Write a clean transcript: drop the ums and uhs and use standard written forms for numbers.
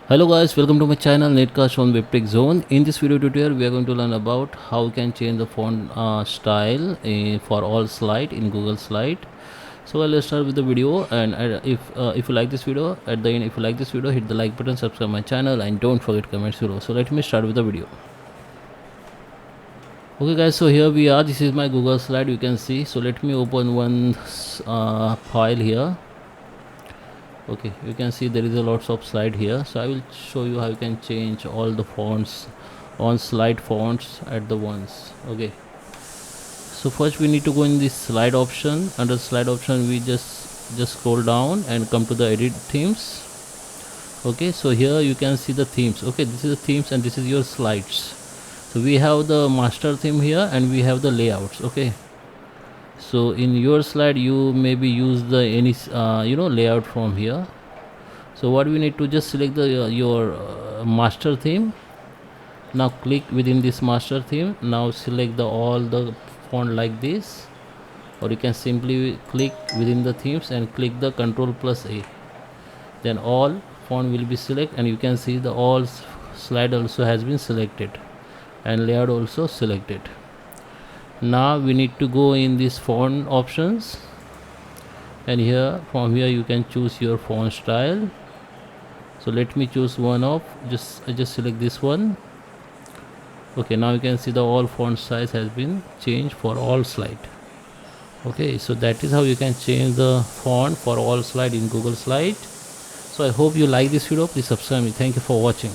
Hello guys, welcome to my channel Netcast on Webtech Zone. In this video tutorial, we are going to learn about how we can change the font style for all slide in Google Slide. So let's start with the video. And if you like this video, at the end, if you like this video, hit the like button, subscribe my channel, and don't forget comments below. So let me start with the video. Okay guys, so here we are. This is my Google Slide. You can see. So let me open one file here. Okay, you can see there is a lots of slide here, so I will show you how you can change all the fonts on slide fonts at the once. Okay, so first we need to go in this slide option. Under slide option we just scroll down and come to the edit themes. Okay, so here you can see the themes. Okay, this is the themes and this is your slides. So we have the master theme here and we have the layouts. Okay, so in your slide you maybe use the any layout from here. So what we need to just select the your master theme. Now click within this master theme. Now select the all the font like this, or you can simply click within the themes and click the Ctrl+A. Then all font will be selected and you can see the all slide also has been selected and layout also selected. Now we need to go in this font options, and here from here you can choose your font style. So let me choose one of I just select this one. Okay, now you can see the all font size has been changed for all slide. Okay, so that is how you can change the font for all slide in Google Slide. So I hope you like this video. Please subscribe me. Thank you for watching.